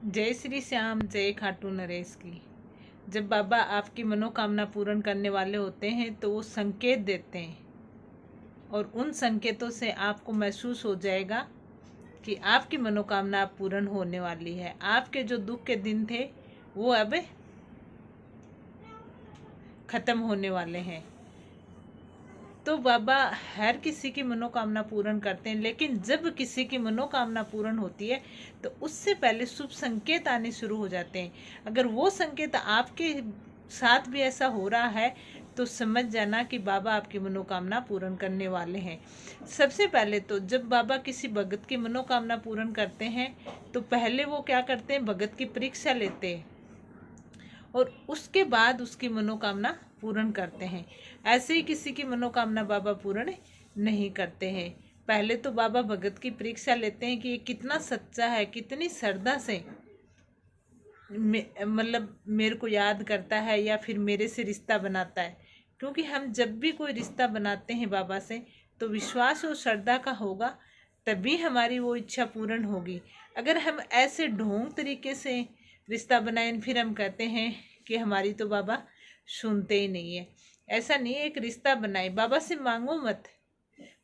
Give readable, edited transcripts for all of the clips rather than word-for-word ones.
जय श्री श्याम, जय खाटू नरेश की। जब बाबा आपकी मनोकामना पूर्ण करने वाले होते हैं तो वो संकेत देते हैं और उन संकेतों से आपको महसूस हो जाएगा कि आपकी मनोकामना अब पूर्ण होने वाली है। आपके जो दुख के दिन थे वो अब खत्म होने वाले हैं। तो बाबा हर किसी की मनोकामना पूर्ण करते हैं, लेकिन जब किसी की मनोकामना पूर्ण होती है तो उससे पहले शुभ संकेत आने शुरू हो जाते हैं। अगर वो संकेत आपके साथ भी ऐसा हो रहा है तो समझ जाना कि बाबा आपकी मनोकामना पूर्ण करने वाले हैं। सबसे पहले तो जब बाबा किसी भगत की मनोकामना पूर्ण करते हैं तो पहले वो क्या करते हैं, भगत की परीक्षा लेते हैं और उसके बाद उसकी मनोकामना पूर्ण करते हैं। ऐसे ही किसी की मनोकामना बाबा पूर्ण नहीं करते हैं। पहले तो बाबा भगत की परीक्षा लेते हैं कि ये कितना सच्चा है, कितनी श्रद्धा से मतलब मेरे को याद करता है या फिर मेरे से रिश्ता बनाता है। क्योंकि हम जब भी कोई रिश्ता बनाते हैं बाबा से तो विश्वास और श्रद्धा का होगा, तभी हमारी वो इच्छा पूर्ण होगी। अगर हम ऐसे ढोंग तरीके से रिश्ता बनाए फिर हम कहते हैं कि हमारी तो बाबा सुनते ही नहीं है। ऐसा नहीं है, एक रिश्ता बनाए, बाबा से मांगो मत।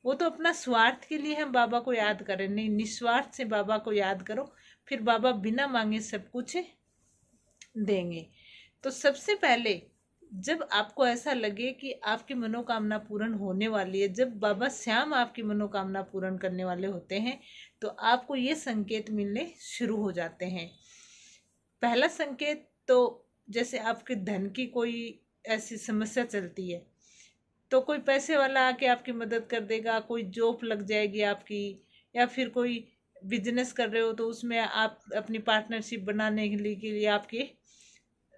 वो तो अपना स्वार्थ के लिए हम बाबा को याद करें, नहीं, निस्वार्थ से बाबा को याद करो, फिर बाबा बिना मांगे सब कुछ देंगे। तो सबसे पहले जब आपको ऐसा लगे कि आपकी मनोकामना पूर्ण होने वाली है, जब बाबा श्याम आपकी मनोकामना पूर्ण करने वाले होते हैं तो आपको ये संकेत मिलने शुरू हो जाते हैं। पहला संकेत तो जैसे आपके धन की कोई ऐसी समस्या चलती है तो कोई पैसे वाला आके आपकी मदद कर देगा, कोई जॉब लग जाएगी आपकी, या फिर कोई बिजनेस कर रहे हो तो उसमें आप अपनी पार्टनरशिप बनाने के लिए आपके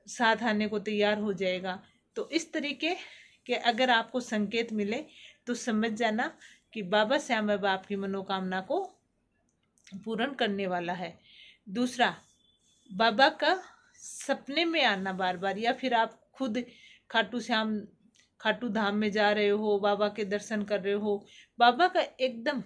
साथ आने को तैयार हो जाएगा। तो इस तरीके के अगर आपको संकेत मिले तो समझ जाना कि बाबा श्याम बाबा आपकी मनोकामना को पूर्ण करने वाला है। दूसरा, बाबा का सपने में आना बार बार, या फिर आप खुद खाटू धाम में जा रहे हो, बाबा के दर्शन कर रहे हो, बाबा का एकदम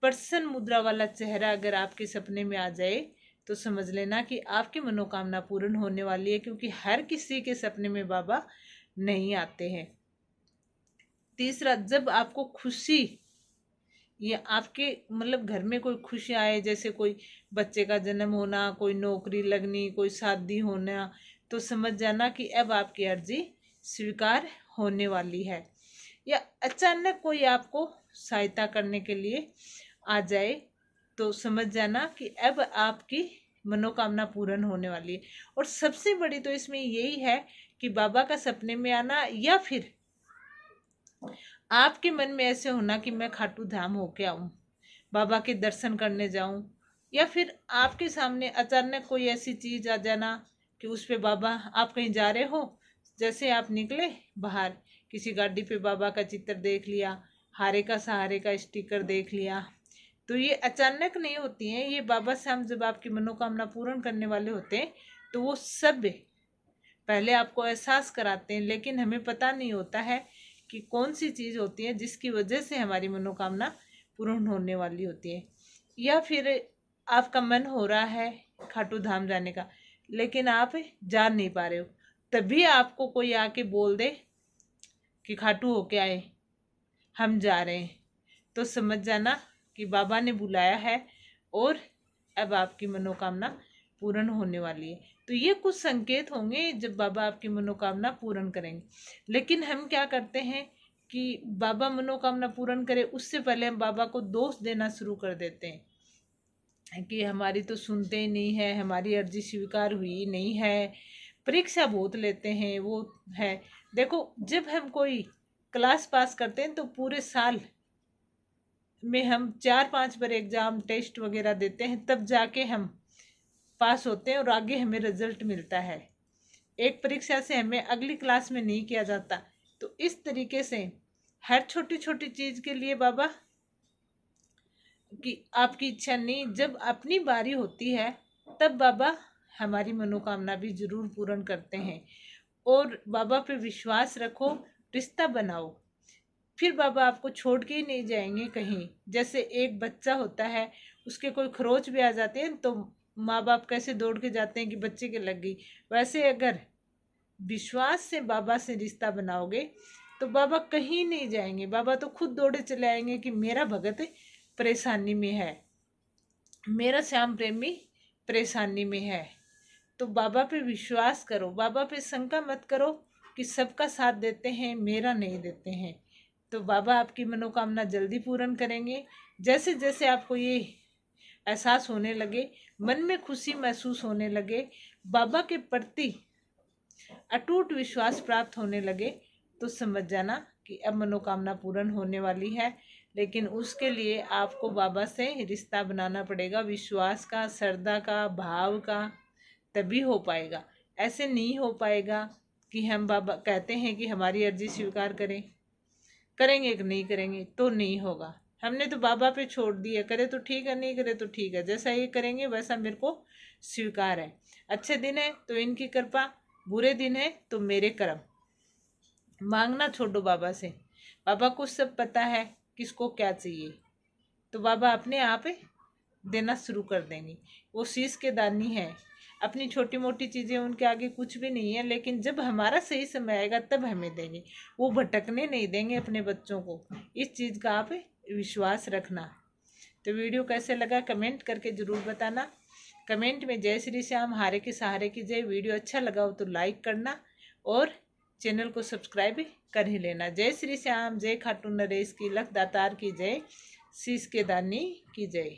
प्रसन्न मुद्रा वाला चेहरा अगर आपके सपने में आ जाए तो समझ लेना कि आपकी मनोकामना पूर्ण होने वाली है। क्योंकि हर किसी के सपने में बाबा नहीं आते हैं। तीसरा, जब आपको खुशी या आपके मतलब घर में कोई खुशी आए, जैसे कोई बच्चे का जन्म होना, कोई नौकरी लगनी, कोई शादी होना, तो समझ जाना कि अब आपकी अर्जी स्वीकार होने वाली है। या अचानक कोई आपको सहायता करने के लिए आ जाए तो समझ जाना कि अब आपकी मनोकामना पूर्ण होने वाली है। और सबसे बड़ी तो इसमें यही है कि बाबा का सपने में आना, या फिर आपके मन में ऐसे होना कि मैं खाटू धाम होके आऊं, बाबा के दर्शन करने जाऊं, या फिर आपके सामने अचानक कोई ऐसी चीज आ जाना कि उस पे बाबा, आप कहीं जा रहे हो, जैसे आप निकले बाहर, किसी गाड़ी पे बाबा का चित्र देख लिया, हारे का सहारे का स्टिकर देख लिया। तो ये अचानक नहीं होती हैं, ये बाबा श्याम जब आपकी मनोकामना पूर्ण करने वाले होते हैं तो वो सब पहले आपको एहसास कराते हैं। लेकिन हमें पता नहीं होता है कि कौन सी चीज़ होती है जिसकी वजह से हमारी मनोकामना पूर्ण होने वाली होती है। या फिर आपका मन हो रहा है खाटू धाम जाने का, लेकिन आप जा नहीं पा रहे हो, तभी आपको कोई आके बोल दे कि खाटू होके आए, हम जा रहे हैं, तो समझ जाना कि बाबा ने बुलाया है और अब आपकी मनोकामना पूर्ण होने वाली है। तो ये कुछ संकेत होंगे जब बाबा आपकी मनोकामना पूर्ण करेंगे। लेकिन हम क्या करते हैं कि बाबा मनोकामना पूर्ण करे उससे पहले हम बाबा को दोष देना शुरू कर देते हैं कि हमारी तो सुनते ही नहीं है, हमारी अर्जी स्वीकार हुई नहीं है, परीक्षा बहुत लेते हैं। वो है, देखो, जब हम कोई क्लास पास करते हैं तो पूरे साल में हम 4-5 बार एग्ज़ाम टेस्ट वगैरह देते हैं, तब जाके हम पास होते हैं और आगे हमें रिजल्ट मिलता है। एक परीक्षा से हमें अगली क्लास में नहीं किया जाता। तो इस तरीके से हर छोटी छोटी चीज़ के लिए बाबा कि आपकी इच्छा नहीं, जब अपनी बारी होती है तब बाबा हमारी मनोकामना भी जरूर पूर्ण करते हैं। और बाबा पे विश्वास रखो, रिश्ता बनाओ, फिर बाबा आपको छोड़ के ही नहीं जाएंगे कहीं। जैसे एक बच्चा होता है, उसके कोई खरोच भी आ जाते हैं तो माँ बाप कैसे दौड़ के जाते हैं कि बच्चे के लग गई, वैसे अगर विश्वास से बाबा से रिश्ता बनाओगे तो बाबा कहीं नहीं जाएंगे, बाबा तो खुद दौड़े चले आएंगे कि मेरा भगत परेशानी में है, मेरा श्याम प्रेमी परेशानी में है। तो बाबा पे विश्वास करो, बाबा पे शंका मत करो कि सबका साथ देते हैं मेरा नहीं देते हैं। तो बाबा आपकी मनोकामना जल्दी पूर्ण करेंगे। जैसे जैसे आपको ये एहसास होने लगे, मन में खुशी महसूस होने लगे, बाबा के प्रति अटूट विश्वास प्राप्त होने लगे, तो समझ जाना कि अब मनोकामना पूर्ण होने वाली है। लेकिन उसके लिए आपको बाबा से रिश्ता बनाना पड़ेगा, विश्वास का, श्रद्धा का, भाव का, तभी हो पाएगा। ऐसे नहीं हो पाएगा कि हम बाबा कहते हैं कि हमारी अर्जी स्वीकार करेंगे कि नहीं करेंगे, तो नहीं होगा। हमने तो बाबा पे छोड़ दिया, करे तो ठीक है, नहीं करे तो ठीक है, जैसा ये करेंगे वैसा मेरे को स्वीकार है। अच्छे दिन है तो इनकी कृपा, बुरे दिन है तो मेरे कर्म। मांगना छोड़ो बाबा से, बाबा को सब पता है किसको क्या चाहिए, तो बाबा अपने आप देना शुरू कर देंगे। वो शीश के दानी है, अपनी छोटी मोटी चीज़ें उनके आगे कुछ भी नहीं है, लेकिन जब हमारा सही समय आएगा तब हमें देंगे। वो भटकने नहीं देंगे अपने बच्चों को, इस चीज़ का आप विश्वास रखना। तो वीडियो कैसे लगा कमेंट करके ज़रूर बताना। कमेंट में जय श्री श्याम, हारे के सहारे की जय। वीडियो अच्छा लगा हो तो लाइक करना और चैनल को सब्सक्राइब कर ही लेना। जय श्री श्याम, जय खाटू नरेश की, लख दातार की जय, शीश के दानी की जय।